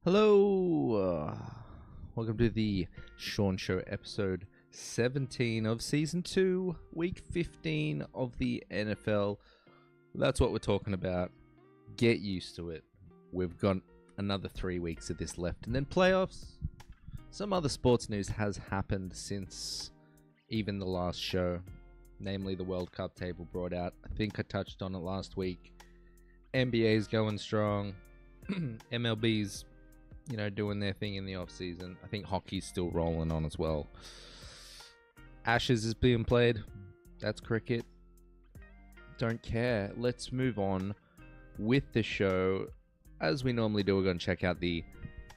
Hello, welcome to the Sean Show, episode 17 of season 2, week 15 of the NFL. That's what we're talking about. Get used to it. We've got another 3 weeks of this left, and then playoffs. Some other sports news has happened since even the last show, namely the World Cup table brought out. I think I touched on it last week. NBA's going strong. MLB's doing their thing in the off season. I think hockey's still rolling on as well. Ashes is being played. That's cricket. Don't care. Let's move on with the show. As we normally do, we're going to check out the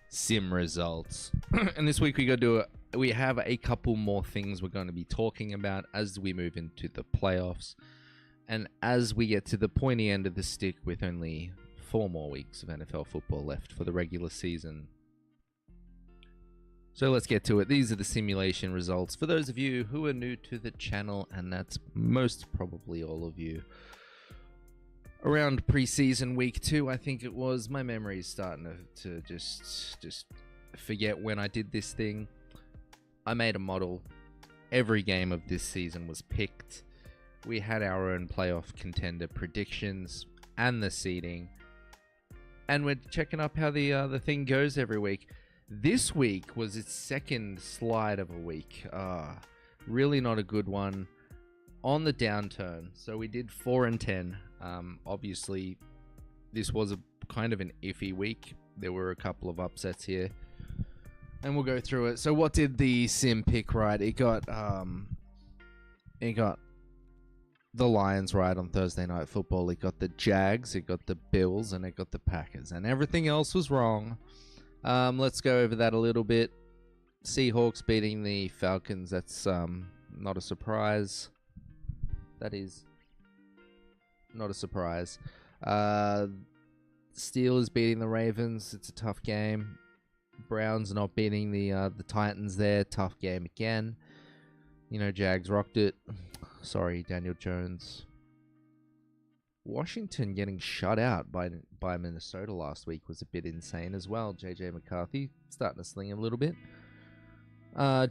sim results. And this week we have a couple more things we're going to be talking about as we move into the playoffs. And as we get to the pointy end of the stick with only 4 more weeks of NFL football left for the regular season. So let's get to it. These are the simulation results for those of you who are new to the channel, and that's most probably all of you. Around preseason week 2, I think it was, my memory is starting to just forget when I did this thing. I made a model. Every game of this season was picked. We had our own playoff contender predictions and the seeding. And we're checking up how the thing goes every week. This week was its second slide of a week. Really not a good one. On the downturn. So we did 4 and 10. Obviously, this was a kind of an iffy week. There were a couple of upsets here. And we'll go through it. So what did the sim pick right? It got the Lions right on Thursday Night Football. It got the Jags, it got the Bills, and it got the Packers. And everything else was wrong. Let's go over that a little bit. Seahawks beating the Falcons. That's not a surprise. That is not a surprise. Steelers beating the Ravens. It's a tough game. Browns not beating the Titans there. Tough game again. Jags rocked it. Sorry, Daniel Jones. Washington getting shut out by Minnesota last week was a bit insane as well. JJ McCarthy starting to sling a little bit.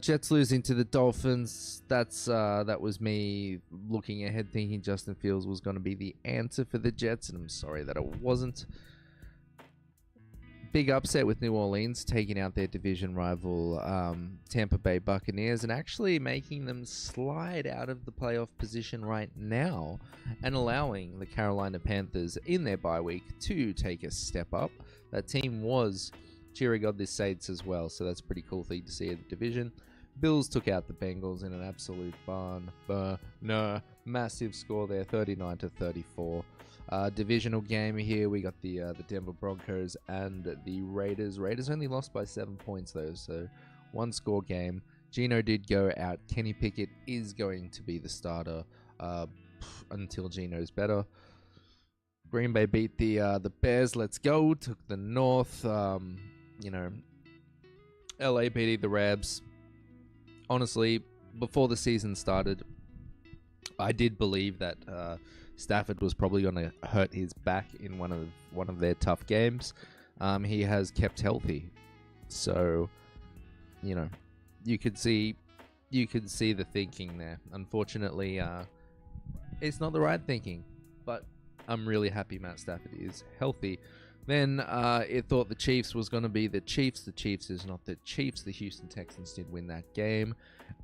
Jets losing to the Dolphins. That was me looking ahead thinking Justin Fields was going to be the answer for the Jets, and I'm sorry that it wasn't. Big upset with New Orleans taking out their division rival Tampa Bay Buccaneers and actually making them slide out of the playoff position right now and allowing the Carolina Panthers in their bye week to take a step up. That team was cheering on the Saints as well, so that's a pretty cool thing to see in the division. Bills took out the Bengals in an absolute burner. Massive score there, 39-34. Divisional game here, we got the Denver Broncos and the Raiders. Raiders only lost by 7 points though, so 1-score game. Geno did go out. Kenny Pickett is going to be the starter until Geno's better. Green Bay beat the Bears. Let's go. Took the North. LA beating the Rams. Honestly, before the season started, I did believe that Stafford was probably going to hurt his back in one of their tough games. He has kept healthy, so you could see the thinking there. Unfortunately, it's not the right thinking, but I'm really happy Matt Stafford is healthy. Then it thought the Chiefs was going to be the Chiefs. The Chiefs is not the Chiefs. The Houston Texans did win that game.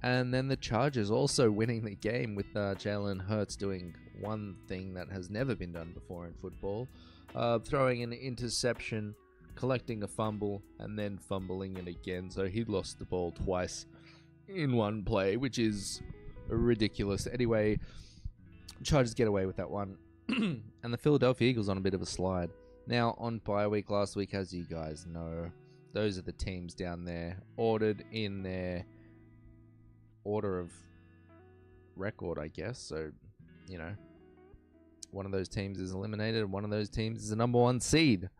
And then the Chargers also winning the game with Jalen Hurts doing one thing that has never been done before in football. Throwing an interception, collecting a fumble, and then fumbling it again. So he lost the ball twice in one play, which is ridiculous. Anyway, Chargers get away with that one. And the Philadelphia Eagles on a bit of a slide. Now, on bye week last week, as you guys know, those are the teams down there ordered in their order of record, I guess. So, one of those teams is eliminated and one of those teams is the number 1 seed.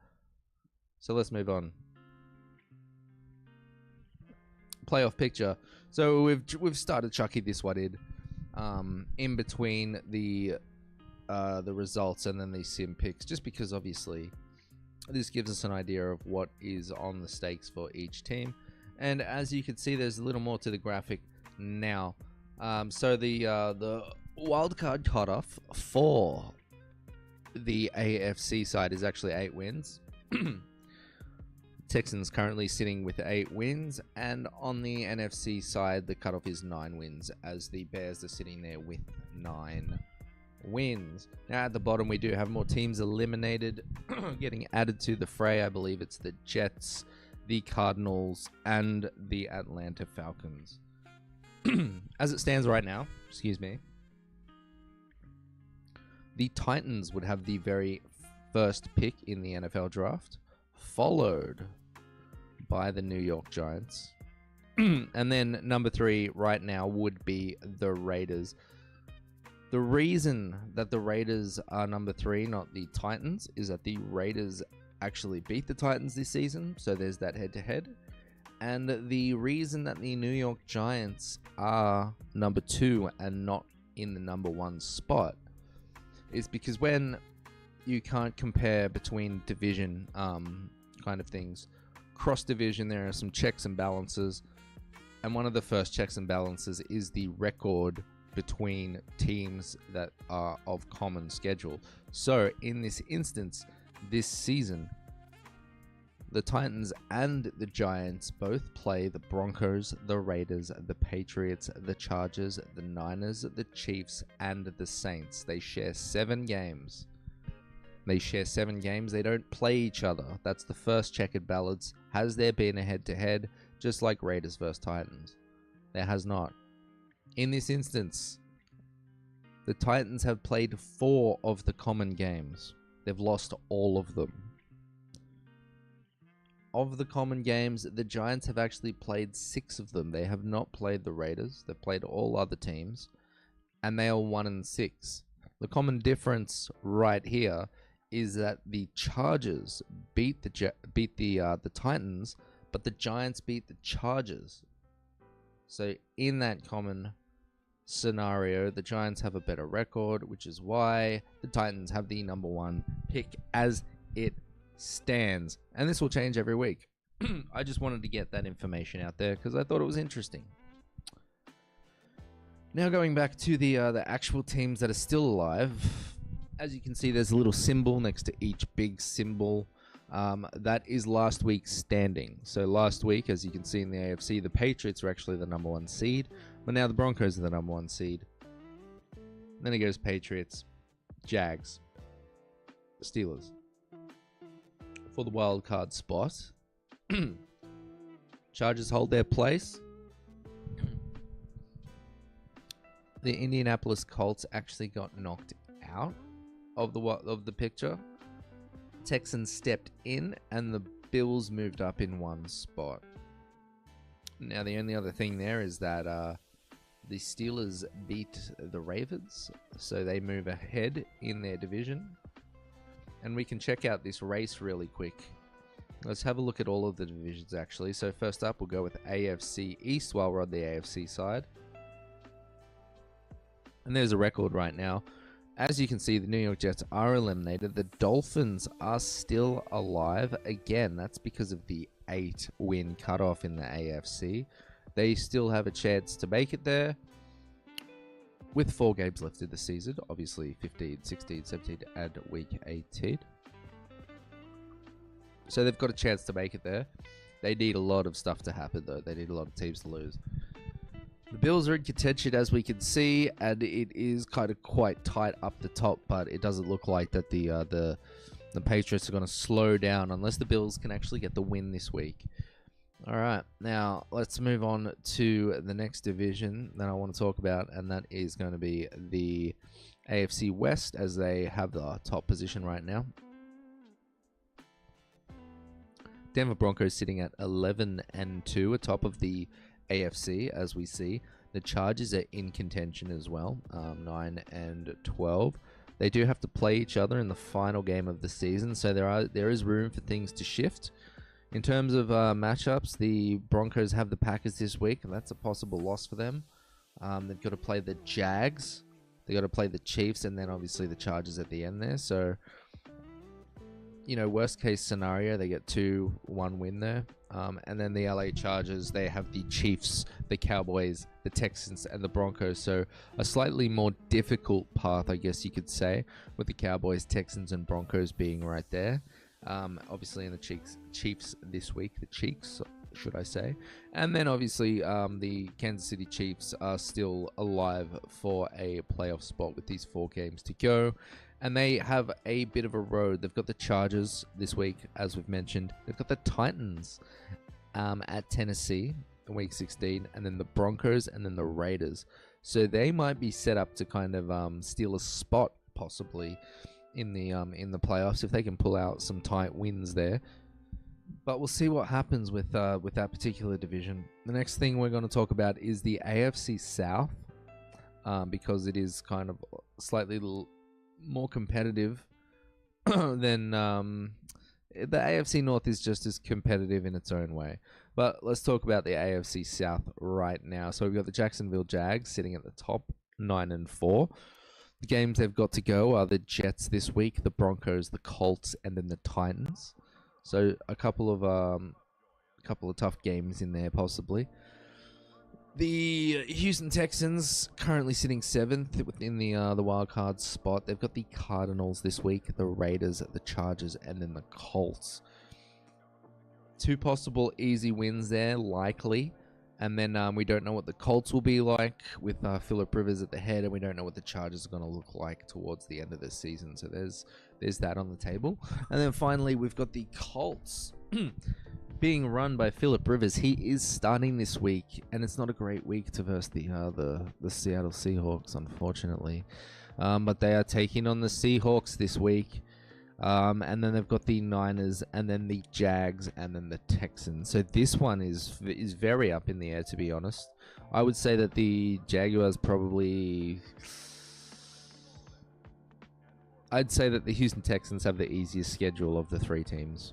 So let's move on. Playoff picture. So we've started chucking this one in between the results and then these sim picks, just because obviously this gives us an idea of what is on the stakes for each team. And as you can see, there's a little more to the graphic now. So the wildcard cutoff for the AFC side is actually 8 wins. Texans currently sitting with 8 wins, and on the NFC side, the cutoff is 9 wins, as the Bears are sitting there with 9 wins. Now at the bottom, we do have more teams eliminated, getting added to the fray. I believe it's the Jets, the Cardinals, and the Atlanta Falcons. As it stands right now, excuse me, the Titans would have the very first pick in the NFL draft, followed by the New York Giants. And then number 3 right now would be the Raiders. The reason that the Raiders are number 3, not the Titans, is that the Raiders actually beat the Titans this season, so there's that head-to-head. And the reason that the New York Giants are number 2 and not in the number 1 spot is because when you can't compare between division kind of things, cross division, there are some checks and balances, and one of the first checks and balances is the record between teams that are of common schedule. So in this instance, this season, the Titans and the Giants both play the Broncos, the Raiders, the Patriots, the Chargers, the Niners, the Chiefs, and the Saints. They share 7 games. They don't play each other. That's the first checkered balance. Has there been a head-to-head, just like Raiders versus Titans? There has not. In this instance, the Titans have played 4 of the common games. They've lost all of them. Of the common games, the Giants have actually played 6 of them. They have not played the Raiders. They've played all other teams, and they are 1-6. The common difference right here is that the Chargers beat the Titans, but the Giants beat the Chargers. So in that common scenario, the Giants have a better record, which is why the Titans have the number 1 pick as it stands. And this will change every week. I just wanted to get that information out there because I thought it was interesting. Now going back to the actual teams that are still alive, as you can see, there's a little symbol next to each big symbol. That is last week's standing. So last week, as you can see in the AFC, the Patriots were actually the number 1 seed, but now the Broncos are the number 1 seed. Then it goes Patriots, Jags, Steelers. For the wild card spot, Chargers hold their place. The Indianapolis Colts actually got knocked out of the picture. Texans stepped in, and the Bills moved up in 1 spot. Now, the only other thing there is that the Steelers beat the Ravens, so they move ahead in their division. And we can check out this race really quick. Let's have a look at all of the divisions, actually. So first up, we'll go with AFC East while we're on the AFC side. And there's a record right now. As you can see, the New York Jets are eliminated. The Dolphins are still alive. Again, that's because of the 8-win cutoff in the AFC. They still have a chance to make it there. With 4 games left in the season, obviously 15, 16, 17, and week 18. So they've got a chance to make it there. They need a lot of stuff to happen, though. They need a lot of teams to lose. The Bills are in contention, as we can see, and it is kind of quite tight up the top, but it doesn't look like that the Patriots are going to slow down unless the Bills can actually get the win this week. All right, now let's move on to the next division that I want to talk about, and that is going to be the AFC West, as they have the top position right now. Denver Broncos sitting at 11-2, atop of the AFC, as we see. The Chargers are in contention as well, 9-12. They do have to play each other in the final game of the season, so there is room for things to shift. In terms of matchups, the Broncos have the Packers this week, and that's a possible loss for them. They've got to play the Jags, they've got to play the Chiefs, and then obviously the Chargers at the end there. So worst case scenario, they get 2-1 win there. And then the LA Chargers, they have the Chiefs, the Cowboys, the Texans, and the Broncos. So a slightly more difficult path, I guess you could say, with the Cowboys, Texans, and Broncos being right there. Obviously in the Chiefs this week, the Cheeks, should I say. And then obviously the Kansas City Chiefs are still alive for a playoff spot with these 4 games to go. And they have a bit of a road. They've got the Chargers this week, as we've mentioned. They've got the Titans at Tennessee in week 16, and then the Broncos, and then the Raiders. So they might be set up to kind of steal a spot possibly in the playoffs if they can pull out some tight wins there. But we'll see what happens with that particular division. The next thing we're going to talk about is the AFC South, because it is kind of slightly more competitive than the AFC North is just as competitive in its own way. But let's talk about the AFC South right now. So we've got the Jacksonville Jags sitting at the top, 9-4. The games they've got to go are the Jets this week, the Broncos, the Colts, and then the Titans. So a couple of tough games in there possibly. The Houston Texans currently sitting 7th within the wild card spot. They've got the Cardinals this week, the Raiders, the Chargers, and then the Colts. 2 possible easy wins there, likely. And then we don't know what the Colts will be like with Phillip Rivers at the head, and we don't know what the Chargers are going to look like towards the end of the season. So there's that on the table. And then finally, we've got the Colts. Being run by Phillip Rivers. He is starting this week, and it's not a great week to verse the Seattle Seahawks, unfortunately. But they are taking on the Seahawks this week, and then they've got the Niners, and then the Jags, and then the Texans. So this one is very up in the air, to be honest. I would say that the Jaguars probably. I'd say that the Houston Texans have the easiest schedule of the 3 teams.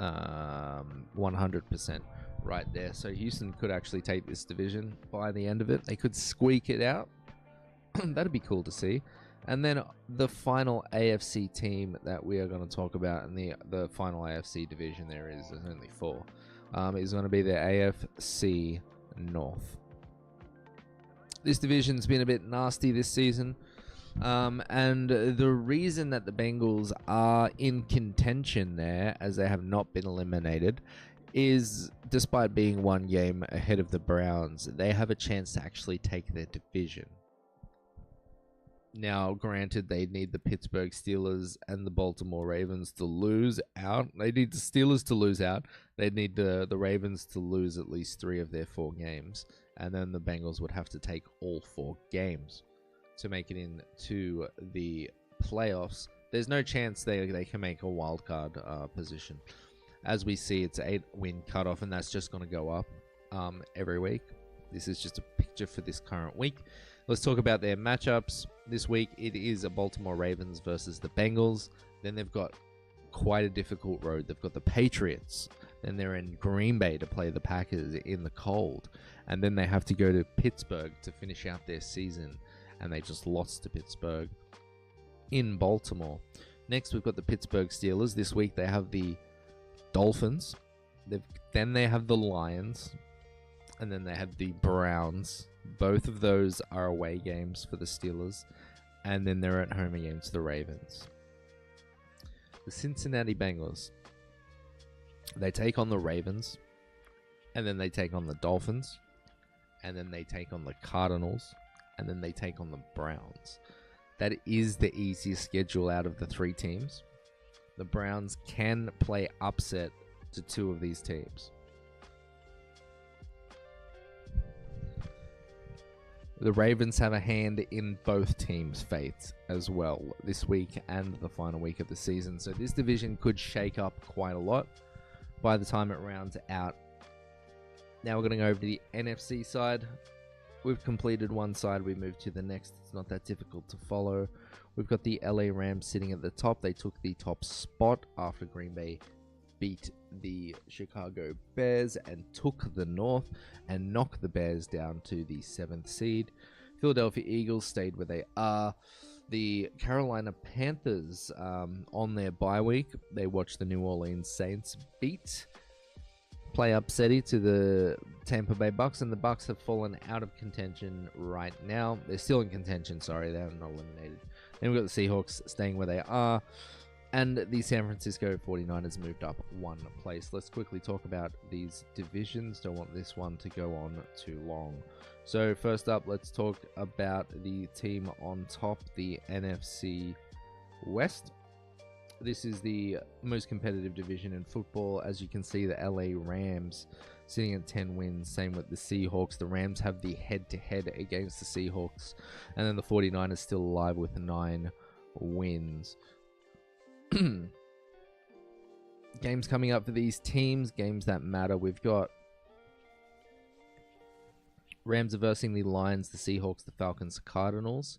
100% right there. So Houston could actually take this division by the end of it. They could squeak it out. That'd be cool to see. And then the final AFC team that we are going to talk about in the final AFC division, there's only 4, is going to be the AFC North. This division's been a bit nasty this season. And the reason that the Bengals are in contention there, as they have not been eliminated, is despite being 1 game ahead of the Browns, they have a chance to actually take their division. Now, granted, they need the Pittsburgh Steelers and the Baltimore Ravens to lose out. They need the Steelers to lose out. They need the Ravens to lose at least 3 of their 4 games. And then the Bengals would have to take all 4 games to make it into the playoffs. There's no chance they can make a wild card position. As we see, it's 8-win cutoff, and that's just going to go up every week. This is just a picture for this current week. Let's talk about their matchups. This week, it is a Baltimore Ravens versus the Bengals. Then they've got quite a difficult road. They've got the Patriots. Then they're in Green Bay to play the Packers in the cold. And then they have to go to Pittsburgh to finish out their season. And they just lost to Pittsburgh in Baltimore. Next, we've got the Pittsburgh Steelers. This week, they have the Dolphins. Then they have the Lions. And then they have the Browns. Both of those are away games for the Steelers. And then they're at home against the Ravens. The Cincinnati Bengals. They take on the Ravens. And then they take on the Dolphins. And then they take on the Cardinals. And then they take on the Browns. That is the easiest schedule out of the 3 teams. The Browns can play upset to 2 of these teams. The Ravens have a hand in both teams' fates as well this week and the final week of the season. So this division could shake up quite a lot by the time it rounds out. Now we're going to go over to the NFC side. We've completed one side, we move to the next. It's not that difficult to follow. We've got the LA Rams sitting at the top. They took the top spot after Green Bay beat the Chicago Bears and took the North and knocked the Bears down to the 7th seed. Philadelphia Eagles stayed where they are. The Carolina Panthers on their bye week. They watched the New Orleans Saints play upsetty to the Tampa Bay Bucks, and the Bucks have fallen out of contention right now. They're still in contention, sorry, they are not eliminated. Then we've got the Seahawks staying where they are, and the San Francisco 49ers moved up one place. Let's quickly talk about these divisions. Don't want this one to go on too long. So first up, let's talk about the team on top, the NFC West. This is the most competitive division in football. As you can see, the LA Rams sitting at 10 wins. Same with the Seahawks. The Rams have the head-to-head against the Seahawks. And then the 49ers still alive with 9 wins. Games coming up for these teams. Games that matter. We've got Rams versing the Lions, the Seahawks, the Falcons, the Cardinals.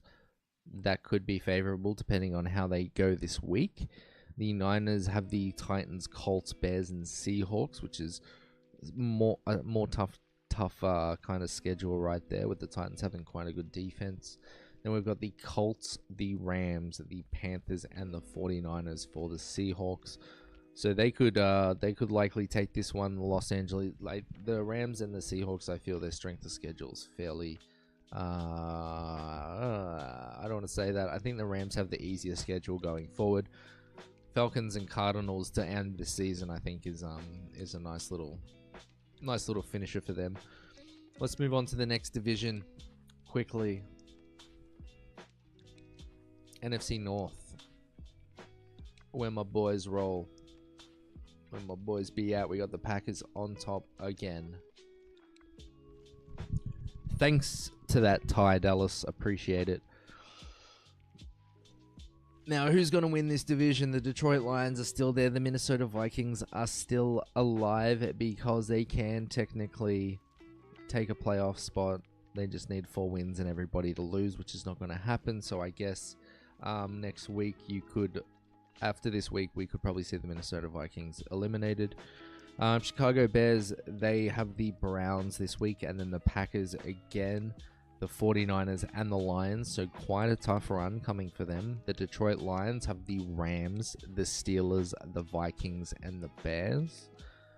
That could be favorable depending on how they go this week. The Niners have the Titans, Colts, Bears, and Seahawks, which is more tough kind of schedule right there, with the Titans having quite a good defense. Then we've got the Colts, the Rams, the Panthers, and the 49ers for the Seahawks. So they could likely take this one. Los Angeles, like the Rams and the Seahawks, I feel their strength of schedule is fairly. I don't want to say that. I think the Rams have the easier schedule going forward. Falcons and Cardinals to end the season, I think, is a nice little finisher for them. Let's move on to the next division quickly. NFC North, where my boys roll, where my boys be at. We got the Packers on top again. Thanks to that tie, Dallas. Appreciate it. Now, who's going to win this division? The Detroit Lions are still there. The Minnesota Vikings are still alive because they can technically take a playoff spot. They just need 4 wins and everybody to lose, which is not going to happen. So I guess next week after this week, we could probably see the Minnesota Vikings eliminated. Chicago Bears, they have the Browns this week, and then the Packers again, the 49ers, and the Lions. So quite a tough run coming for them. The Detroit Lions have the Rams, the Steelers, the Vikings, and the Bears.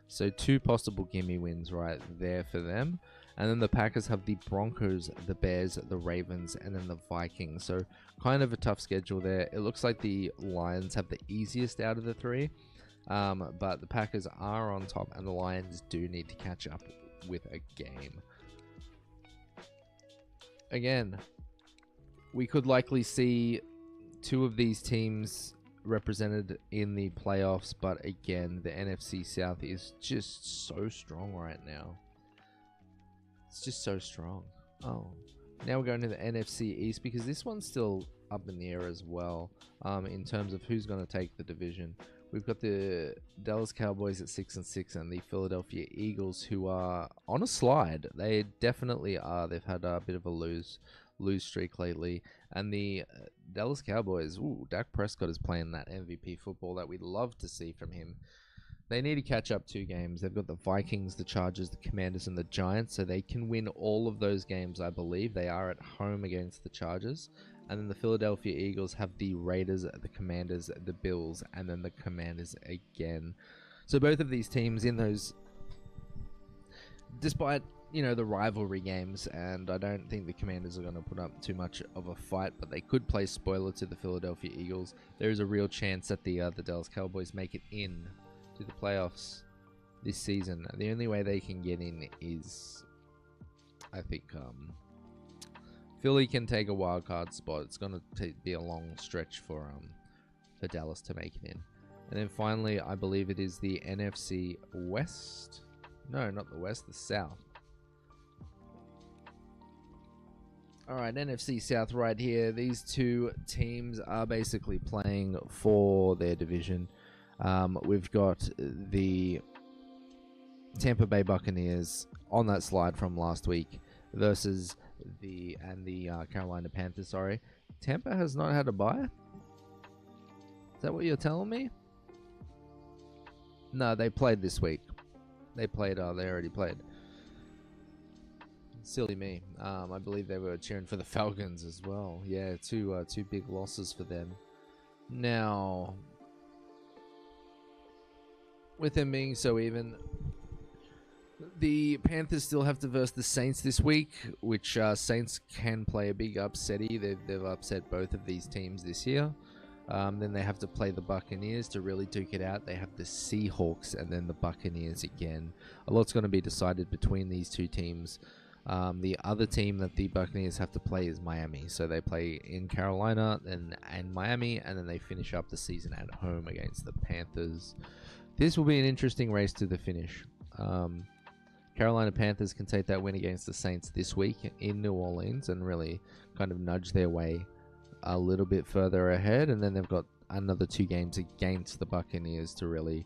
So 2 possible gimme wins right there for them. And then the Packers have the Broncos, the Bears, the Ravens, and then the Vikings. So kind of a tough schedule there. It looks like the Lions have the easiest out of the 3. But the Packers are on top, and the Lions do need to catch up with a game. Again, we could likely see 2 of these teams represented in the playoffs, but again, the NFC South is just so strong right now. It's just so strong. Oh, now we're going to the NFC East, because this one's still up in the air as well, in terms of who's going to take the division. We've got the Dallas Cowboys at 6-6 and the Philadelphia Eagles, who are on a slide. They definitely are. They've had a bit of a lose streak lately. And the Dallas Cowboys, Dak Prescott is playing that MVP football that we'd love to see from him. They need to catch up 2 games. They've got the Vikings, the Chargers, the Commanders, and the Giants, so they can win all of those games, I believe. They are at home against the Chargers. And then the Philadelphia Eagles have the Raiders, the Commanders, the Bills, and then the Commanders again. So both of these teams in those, despite, the rivalry games, and I don't think the Commanders are going to put up too much of a fight, but they could play spoiler to the Philadelphia Eagles. There is a real chance that the Dallas Cowboys make it in to the playoffs this season. The only way they can get in is, I think, Philly can take a wild card spot. It's going to be a long stretch for Dallas to make it in. And then finally, I believe it is the NFC West. No, not the West, the South. Alright, NFC South right here. These 2 teams are basically playing for their division. We've got the Tampa Bay Buccaneers on that slide from last week versus the Carolina Panthers. Sorry, Tampa has not had a bye. Is that what you're telling me? No, they played this week. They already played. Silly me. I believe they were cheering for the Falcons as well. Yeah, two big losses for them. Now, with them being so even, the Panthers still have to verse the Saints this week, which Saints can play a big upsetty. They've upset both of these teams this year. Then they have to play the Buccaneers to really duke it out. They have the Seahawks and then the Buccaneers again. A lot's going to be decided between these two teams. The other team that the Buccaneers have to play is Miami. So they play in Carolina and Miami, and then they finish up the season at home against the Panthers. This will be an interesting race to the finish. Carolina Panthers can take that win against the Saints this week in New Orleans and really kind of nudge their way a little bit further ahead, and then they've got another 2 games against the Buccaneers to really,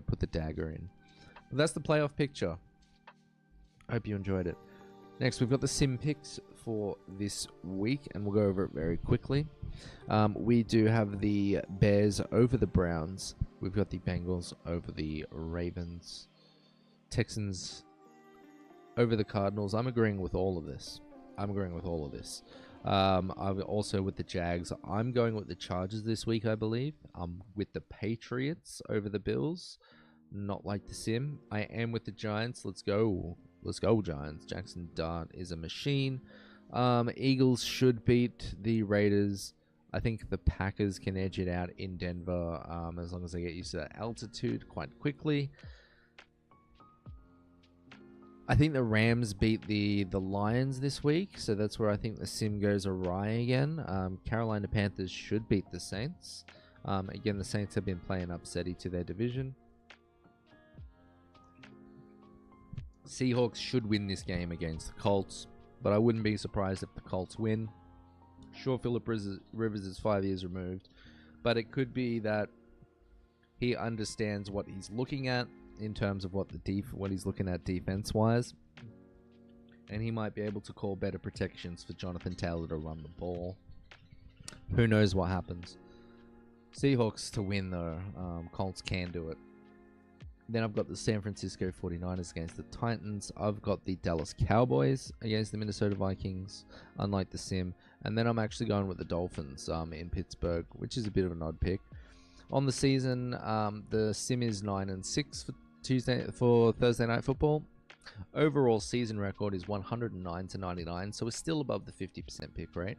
put the dagger in. But that's the playoff picture. I hope you enjoyed it. Next, we've got the sim picks for this week, and we'll go over it very quickly. We do have the Bears over the Browns. We've got the Bengals over the Ravens. Texans over the Cardinals. I'm agreeing with all of this. I'm also with the Jags. I'm going with the Chargers this week, I believe. With the Patriots over the Bills. Not like the sim. I am with the Giants. Let's go. Let's go, Giants. Jackson Dart is a machine. Eagles should beat the Raiders. I think the Packers can edge it out in Denver as long as they get used to that altitude quite quickly. I think the Rams beat the Lions this week, so that's where I think the sim goes awry again. Carolina Panthers should beat the Saints. Again, the Saints have been playing upsetty to their division. Seahawks should win this game against the Colts, but I wouldn't be surprised if the Colts win. Sure, Phillip Rivers is 5 years removed, but it could be that he understands what he's looking at in terms of what he's looking at defense-wise, and he might be able to call better protections for Jonathan Taylor to run the ball. Who knows what happens? Seahawks to win, though. Colts can do it. Then I've got the San Francisco 49ers against the Titans. I've got the Dallas Cowboys against the Minnesota Vikings, unlike the sim. And then I'm actually going with the Dolphins in Pittsburgh, which is a bit of an odd pick. On the season, the sim is 9-6 for Thursday Night Football. Overall season record is 109-99, so we're still above the 50% pick rate.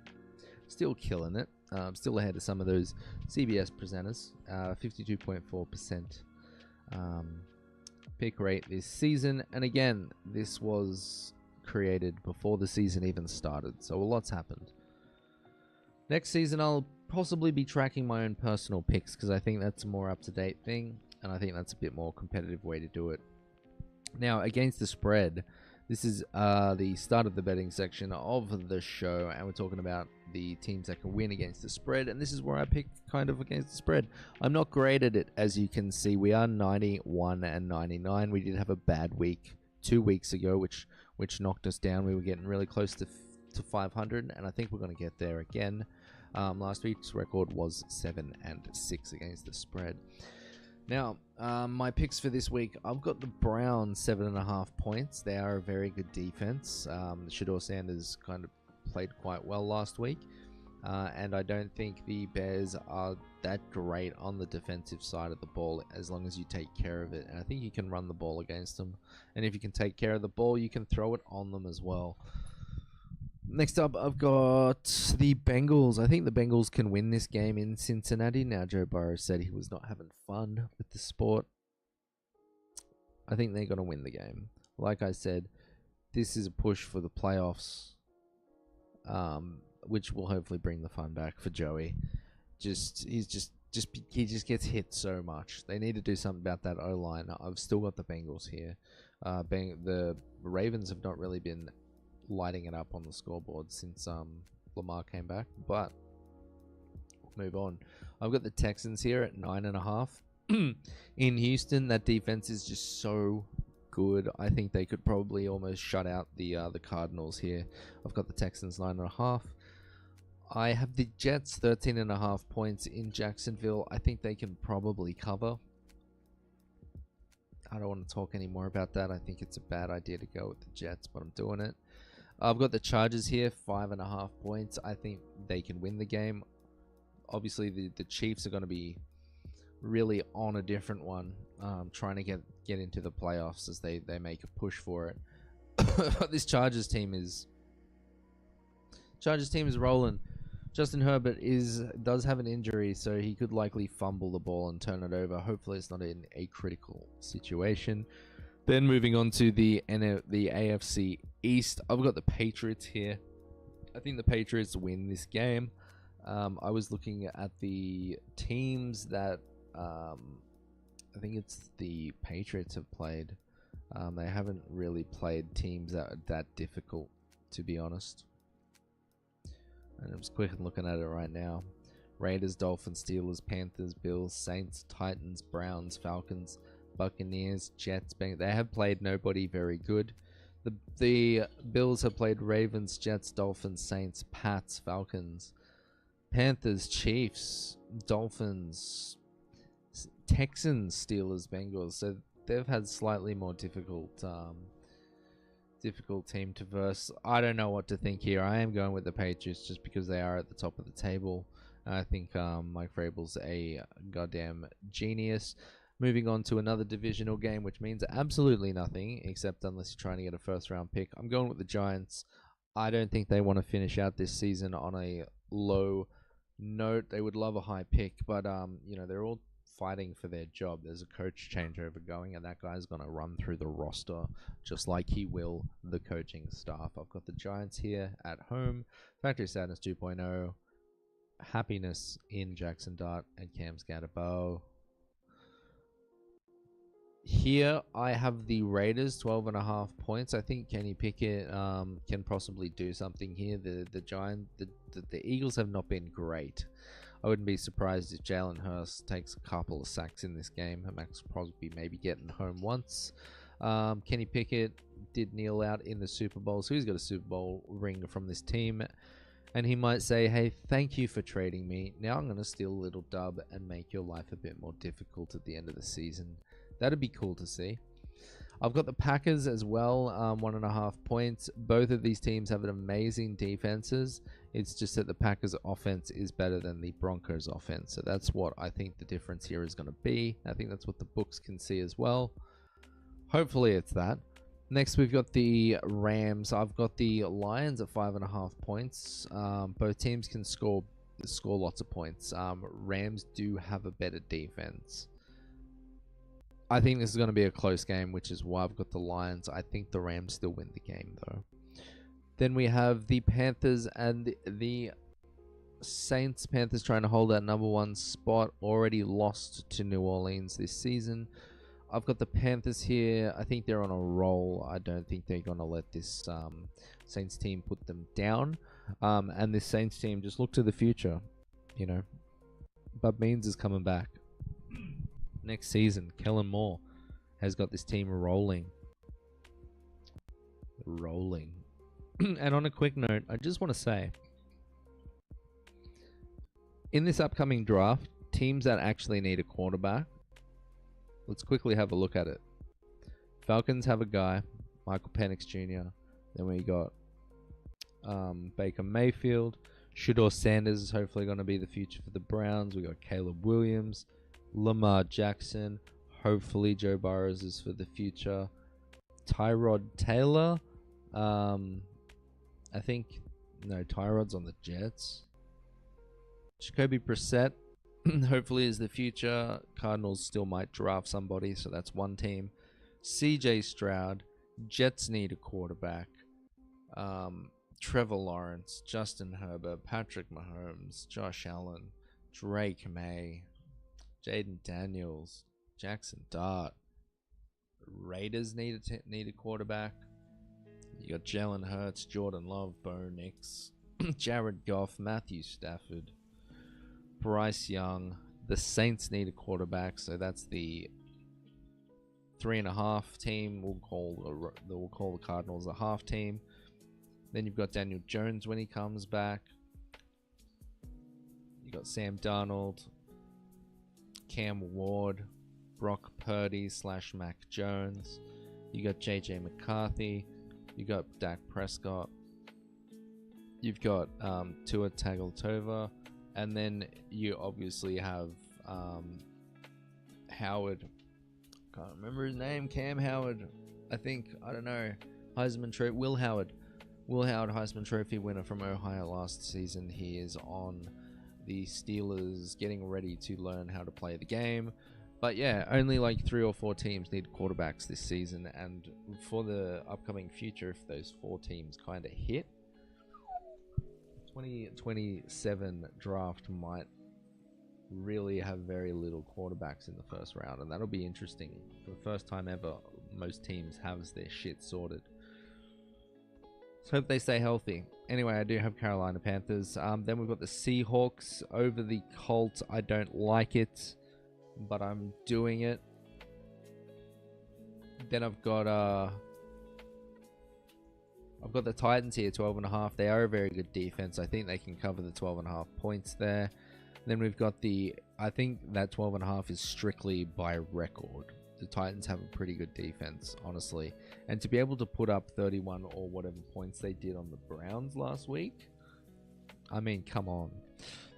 Still killing it. Still ahead of some of those CBS presenters. 52.4% pick rate this season. And again, this was created before the season even started, so a lot's happened. Next season, I'll possibly be tracking my own personal picks because I think that's a more up-to-date thing, and I think that's a bit more competitive way to do it. Now, against the spread, this is the start of the betting section of the show, and we're talking about the teams that can win against the spread, and this is where I pick kind of against the spread. I'm not great at it, as you can see. We are 91-99. We did have a bad week 2 weeks ago, which knocked us down. We were getting really close to 500, and I think we're going to get there again. Last week's record was 7-6 against the spread. Now, my picks for this week, I've got the Browns 7.5 points. They are a very good defense. Shedeur Sanders kind of played quite well last week, and I don't think the Bears are that great on the defensive side of the ball as long as you take care of it. And I think you can run the ball against them, and if you can take care of the ball, you can throw it on them as well. Next up, I've got the Bengals. I think the Bengals can win this game in Cincinnati. Now, Joe Burrow said he was not having fun with the sport. I think they're going to win the game. Like I said, this is a push for the playoffs, which will hopefully bring the fun back for Joey. He just gets hit so much. They need to do something about that O-line. I've still got the Bengals here. The Ravens have not really been lighting it up on the scoreboard since Lamar came back, but we'll move on. I've got the Texans here at 9.5 in Houston. That defense is just so good. I think they could probably almost shut out the Cardinals here. I've got the Texans 9.5. I have the Jets 13.5 points in Jacksonville. I think they can probably cover. I don't want to talk any more about that. I think it's a bad idea to go with the Jets, but I'm doing it. I've got the Chargers here, 5.5 points. I think they can win the game. Obviously, the Chiefs are going to be really on a different one, trying to get into the playoffs as they make a push for it. This Chargers team is rolling. Justin Herbert does have an injury, so he could likely fumble the ball and turn it over. Hopefully, it's not in a critical situation. Then moving on to the AFC East, I've got the Patriots here. I think the Patriots win this game. I was looking at the teams that I think it's the Patriots have played. They haven't really played teams that are that difficult, to be honest. And I'm just quickly looking at it right now. Raiders, Dolphins, Steelers, Panthers, Bills, Saints, Titans, Browns, Falcons, Buccaneers, Jets, Bengals. They have played nobody very good. The Bills have played Ravens, Jets, Dolphins, Saints, Pats, Falcons, Panthers, Chiefs, Dolphins, Texans, Steelers, Bengals. So they've had slightly more difficult team to verse. I don't know what to think here. I am going with the Patriots just because they are at the top of the table. I think Mike Vrabel's a goddamn genius. Moving on to another divisional game, which means absolutely nothing, except unless you're trying to get a first-round pick. I'm going with the Giants. I don't think they want to finish out this season on a low note. They would love a high pick, but they're all fighting for their job. There's a coach changeover going, and that guy's going to run through the roster just like he will the coaching staff. I've got the Giants here at home. Factory Sadness 2.0. Happiness in Jackson Dart and Cam Scatterbow. Here I have the Raiders, 12.5 points. I think Kenny Pickett can possibly do something here. The Eagles have not been great. I wouldn't be surprised if Jalen Hurts takes a couple of sacks in this game. Max Crosby maybe getting home once. Kenny Pickett did kneel out in the Super Bowl, so he's got a Super Bowl ring from this team. And he might say, hey, thank you for trading me. Now I'm going to steal a little dub and make your life a bit more difficult at the end of the season. That'd be cool to see. I've got the Packers as well, 1.5 points. Both of these teams have an amazing defenses. It's just that the Packers offense is better than the Broncos offense. So that's what I think the difference here is going to be. I think that's what the books can see as well. Hopefully it's that. Next, we've got the Rams. I've got the Lions at 5.5 points. Both teams can score lots of points. Rams do have a better defense. I think this is going to be a close game, which is why I've got the Lions. I think the Rams still win the game, though. Then we have the Panthers and the Saints. Panthers trying to hold that #1 spot. Already lost to New Orleans this season. I've got the Panthers here. I think they're on a roll. I don't think they're going to let this Saints team put them down. And this Saints team just look to the future. Bud Means is coming back. Next season, Kellen Moore has got this team rolling. And on a quick note, I just want to say, in this upcoming draft, teams that actually need a quarterback, let's quickly have a look at it. Falcons have a guy, Michael Penix Jr. Then we got Baker Mayfield. Shedeur Sanders is hopefully going to be the future for the Browns. We got Caleb Williams. Lamar Jackson. Hopefully Joe Burrows is for the future. Tyrod Taylor. Tyrod's on the Jets. Jacoby Brissett. Hopefully is the future. Cardinals still might draft somebody, so that's one team. CJ Stroud. Jets need a quarterback. Trevor Lawrence. Justin Herbert. Patrick Mahomes. Josh Allen. Drake May. Jaden Daniels, Jackson Dart. Raiders need a quarterback. You got Jalen Hurts, Jordan Love, Bo Nix, Jared Goff, Matthew Stafford, Bryce Young. The Saints need a quarterback, so that's the 3.5 team. We'll call the Cardinals a half team. Then you've got Daniel Jones when he comes back. You got Sam Darnold. Cam Ward, Brock Purdy / Mac Jones. You got JJ McCarthy. You got Dak Prescott. You've got Tua Tagovailoa, and then you obviously have Howard. Can't remember his name. Cam Howard, I think. I don't know. Heisman Trophy. Will Howard, Heisman Trophy winner from Ohio last season. He is on the Steelers, getting ready to learn how to play the game. But yeah, only like 3 or 4 teams need quarterbacks this season, and for the upcoming future, if those 4 teams kind of hit, 2027 draft might really have very little quarterbacks in the first round, and that'll be interesting. For the first time ever, most teams have their shit sorted. Let's hope they stay healthy. Anyway, I do have Carolina Panthers. Then we've got the Seahawks over the Colts. I don't like it, but I'm doing it. Then I've got the Titans here, 12.5. They are a very good defense. I think they can cover the 12.5 points there. Then we've got I think that 12.5 is strictly by record. The Titans have a pretty good defense, honestly. And to be able to put up 31 or whatever points they did on the Browns last week, I mean, come on.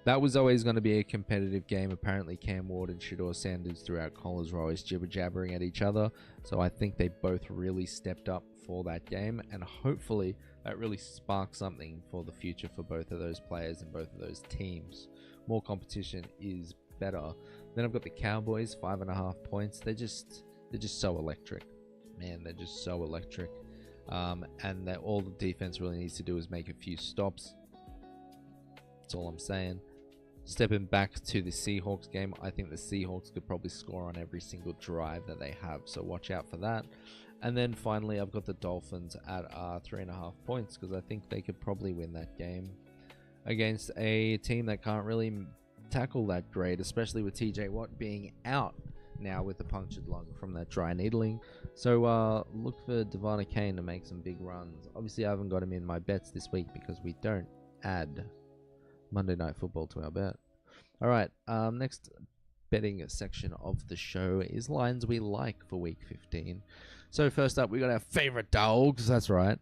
That was always going to be a competitive game. Apparently, Cam Ward and Shedeur Sanders throughout college were always jibber-jabbering at each other. So I think they both really stepped up for that game. And hopefully, that really sparks something for the future for both of those players and both of those teams. More competition is better. Then I've got the Cowboys, 5.5 points. They're just so electric. Man, they're just so electric. And that all the defense really needs to do is make a few stops. That's all I'm saying. Stepping back to the Seahawks game, I think the Seahawks could probably score on every single drive that they have, so watch out for that. And then finally, I've got the Dolphins at 3.5 points, because I think they could probably win that game against a team that can't really tackle that great, especially with TJ Watt being out now with a punctured lung from that dry needling. So look for Devon Kane to make some big runs. Obviously, I haven't got him in my bets this week because we don't add Monday Night Football to our bet. All right, next betting section of the show is lines we like for week 15. So first up, we got our favorite dogs. That's right.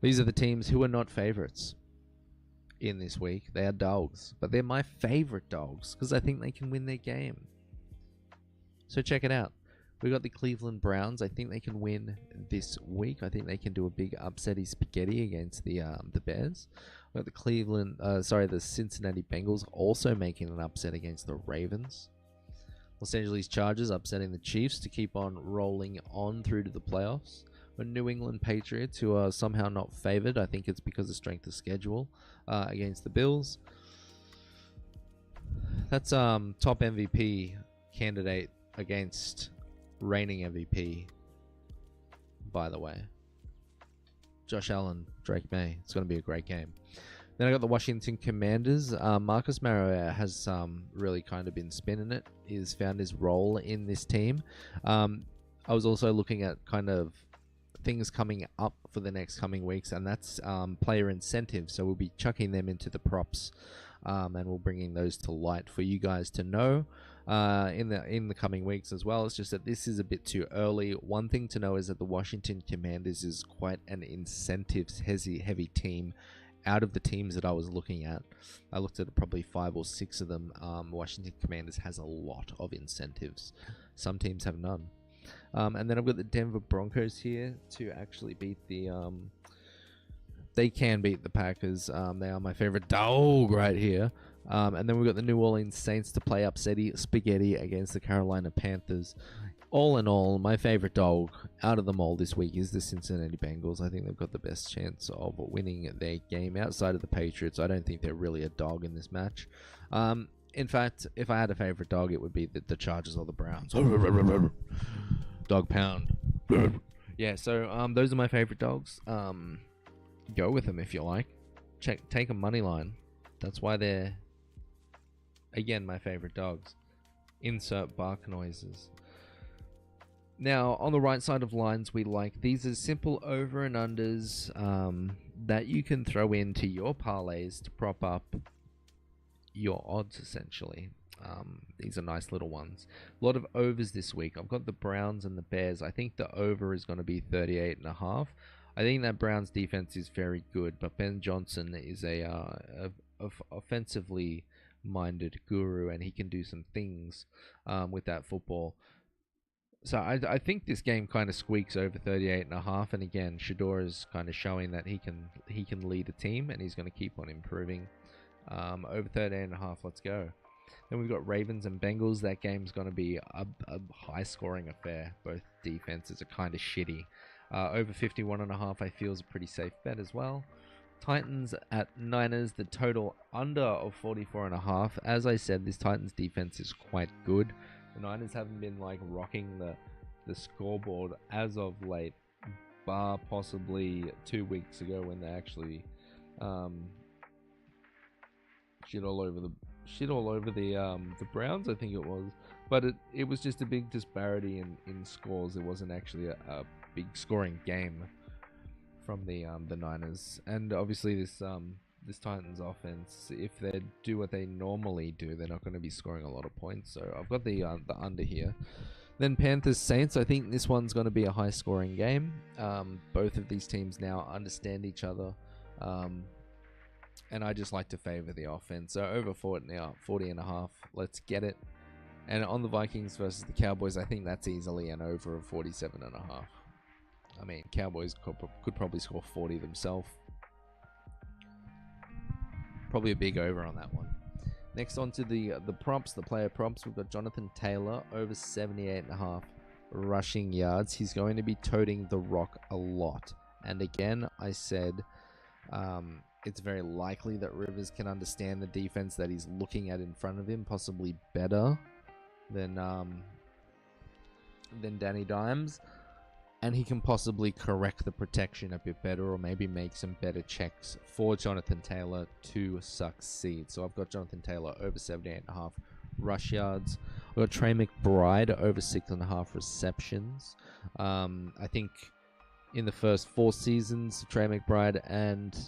These are the teams who are not favorites in this week. They are dogs, but they're my favorite dogs because I think they can win their game. So check it out. We got the Cleveland Browns. I think they can win this week. I think they can do a big upsetty spaghetti against the Bears. We got the Cincinnati Bengals also making an upset against the Ravens. Los Angeles Chargers upsetting the Chiefs to keep on rolling on through to the playoffs. The New England Patriots, who are somehow not favored. I think it's because of strength of schedule against the Bills. That's top MVP candidate against reigning MVP, by the way. Josh Allen, Drake May. It's going to be a great game. Then I got the Washington Commanders. Marcus Mariota has really kind of been spinning it. He's found his role in this team. I was also looking at kind of things coming up for the next coming weeks, and that's player incentives. So we'll be chucking them into the props, and we'll bringing those to light for you guys to know in the coming weeks as well. It's just that this is a bit too early. One thing to know is that the Washington Commanders is quite an incentives heavy team. Out of the teams that I was looking at, I looked at probably 5 or 6 of them. Washington Commanders has a lot of incentives. Some teams have none. And then I've got the Denver Broncos here to actually beat the... they can beat the Packers. They are my favorite dog right here. And then we've got the New Orleans Saints to play upsetty spaghetti against the Carolina Panthers. All in all, my favorite dog out of them all this week is the Cincinnati Bengals. I think they've got the best chance of winning their game outside of the Patriots. I don't think they're really a dog in this match. In fact, if I had a favorite dog, it would be the Chargers or the Browns. Dog pound. Yeah, so those are my favorite dogs. Go with them if you like. Take a money line. That's why they're, again, my favorite dogs. Insert bark noises. Now, on the right side of lines, we like these are simple over and unders that you can throw into your parlays to prop up your odds, essentially. These are nice little ones. A lot of overs this week. I've got the Browns and the Bears. I think the over is going to be 38.5. I think that Browns defense is very good, but Ben Johnson is a offensively minded guru, and he can do some things with that football. So I think this game kind of squeaks over 38.5, and again, Shador is kind of showing that he can lead a team, and he's going to keep on improving. Over 38.5, let's go. Then we've got Ravens and Bengals. That game's going to be a high-scoring affair. Both defenses are kind of shitty. Over 51.5, I feel is a pretty safe bet as well. Titans at Niners, the total under of 44.5. As I said, this Titans defense is quite good. The Niners haven't been like rocking the scoreboard as of late, bar possibly 2 weeks ago when they actually shit all over the Browns, I think it was. But it was just a big disparity in scores. It wasn't actually a big scoring game from the Niners. And obviously this Titans offense, if they do what they normally do, they're not going to be scoring a lot of points. So I've got the under here. Then Panthers Saints. I think this one's going to be a high scoring game. Both of these teams now understand each other. And I just like to favor the offense. So over 40.5. Let's get it. And on the Vikings versus the Cowboys, I think that's easily an over of 47.5. I mean, Cowboys could probably score 40 themselves. Probably a big over on that one. Next on to the props, the player props. We've got Jonathan Taylor over 78.5 rushing yards. He's going to be toting the rock a lot. And again, I said it's very likely that Rivers can understand the defense that he's looking at in front of him, possibly better than Danny Dimes. And he can possibly correct the protection a bit better, or maybe make some better checks for Jonathan Taylor to succeed. So I've got Jonathan Taylor over 78.5 rush yards. I've got Trey McBride over 6.5 receptions. I think in the first 4 seasons, Trey McBride and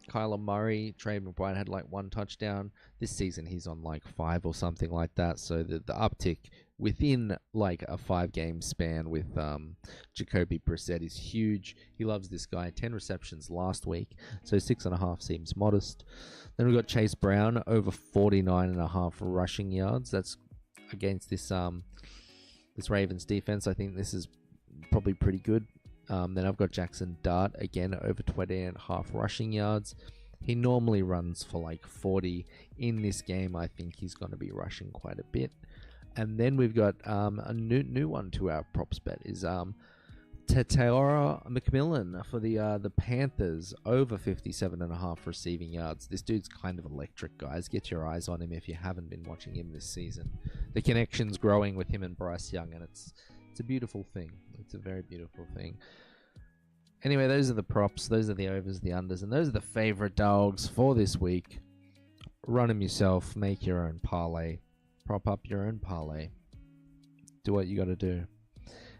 Kyler Murray, Trey McBride had like 1 touchdown. This season he's on like 5 or something like that. So the uptick within like a 5-game span with Jacoby Brissett is huge. He loves this guy. 10 receptions last week, so 6.5 seems modest. Then we've got Chase Brown over 49.5 rushing yards. That's against this Ravens defense. I think this is probably pretty good. Then I've got Jackson Dart again over 20.5 rushing yards. He normally runs for like 40. In this game, I think he's going to be rushing quite a bit. And then we've got a new one to our props bet is Teteora McMillan for the Panthers over 57.5 receiving yards. This dude's kind of electric, guys. Get your eyes on him if you haven't been watching him this season. The connection's growing with him and Bryce Young, and it's a beautiful thing. It's a very beautiful thing. Anyway, those are the props. Those are the overs, the unders, and those are the favorite dogs for this week. Run them yourself. Make your own parlay. Prop up your own parlay. Do what you got to do.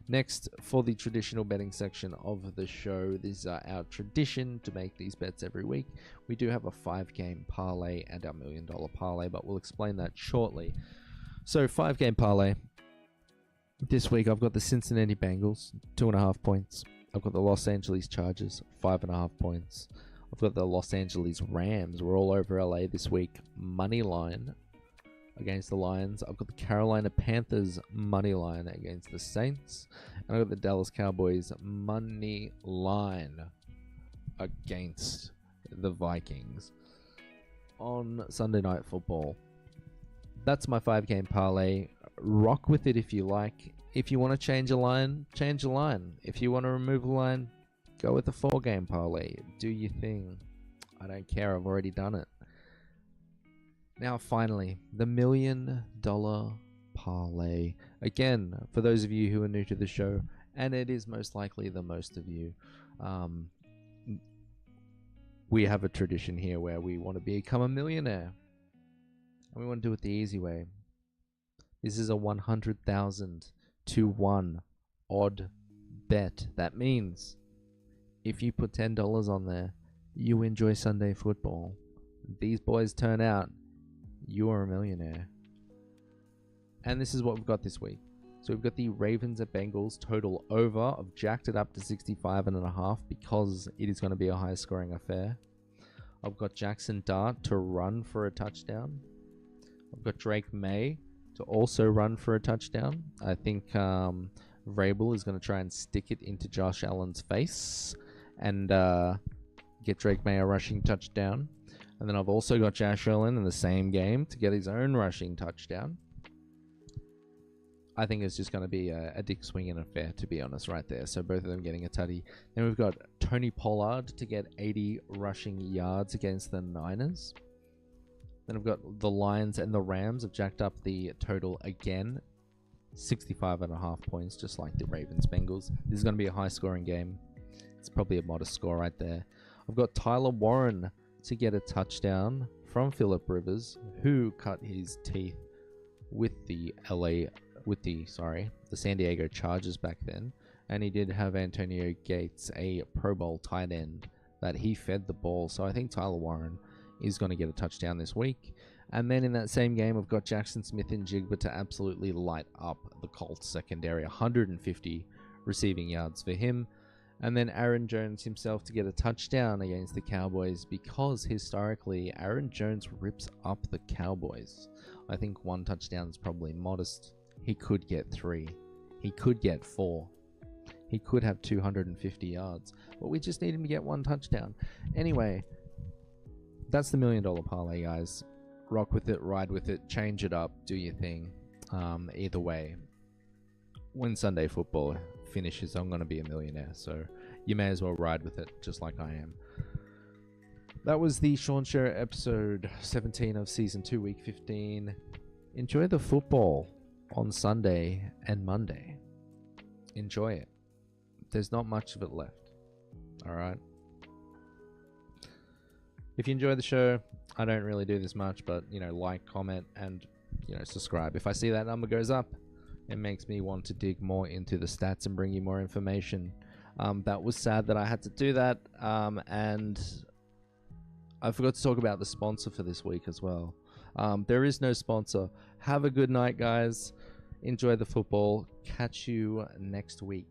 Next, for the traditional betting section of the show, this is our tradition to make these bets every week. We do have a 5-game parlay and our $1 million parlay, but we'll explain that shortly. So, 5-game parlay. This week, I've got the Cincinnati Bengals, 2.5 points. I've got the Los Angeles Chargers, 5.5 points. I've got the Los Angeles Rams. We're all over LA this week. Money line against the Lions. I've got the Carolina Panthers money line against the Saints. And I've got the Dallas Cowboys money line against the Vikings on Sunday Night Football. That's my 5-game parlay. Rock with it if you like. If you want to change a line, change a line. If you want to remove a line, go with the 4-game parlay. Do your thing. I don't care. I've already done it. Now, finally, the $1 million parlay. Again, for those of you who are new to the show, and it is most likely the most of you, we have a tradition here where we want to become a millionaire. And we want to do it the easy way. This is a 100,000 to 1 odd bet. That means if you put $10 on there, you enjoy Sunday football. These boys turn out, you are a millionaire. And this is what we've got this week. So we've got the Ravens and Bengals total over. I've jacked it up to 65.5 because it is going to be a high scoring affair. I've got Jackson Dart to run for a touchdown. I've got Drake May to also run for a touchdown. I think Vrabel is going to try and stick it into Josh Allen's face and get Drake May a rushing touchdown. And then I've also got Josh Allen in the same game to get his own rushing touchdown. I think it's just going to be a dick swinging affair, to be honest, right there. So both of them getting a tutty. Then we've got Tony Pollard to get 80 rushing yards against the Niners. Then we've got the Lions and the Rams have jacked up the total again. 65.5 points, just like the Ravens-Bengals. This is going to be a high-scoring game. It's probably a modest score right there. I've got Tyler Warren to get a touchdown from Phillip Rivers, who cut his teeth with the San Diego Chargers back then. And he did have Antonio Gates, a Pro Bowl tight end, that he fed the ball. So I think Tyler Warren is going to get a touchdown this week. And then in that same game, I've got Jackson Smith and Jigba to absolutely light up the Colts secondary. 150 receiving yards for him. And then Aaron Jones himself to get a touchdown against the Cowboys, because historically, Aaron Jones rips up the Cowboys. I think one touchdown is probably modest. He could get 3. He could get 4. He could have 250 yards. But we just need him to get 1 touchdown. Anyway, that's the $1 million parlay, guys. Rock with it, ride with it, change it up, do your thing. Either way, when Sunday football finishes, I'm going to be a millionaire. So you may as well ride with it, just like I am. That was the Sean Show, episode 17 of Season 2, Week 15. Enjoy the football on Sunday and Monday. Enjoy it. There's not much of it left. Alright? If you enjoy the show, I don't really do this much, but, like, comment, and, subscribe. If I see that number goes up, it makes me want to dig more into the stats and bring you more information. That was sad that I had to do that, and I forgot to talk about the sponsor for this week as well. There is no sponsor. Have a good night, guys. Enjoy the football. Catch you next week.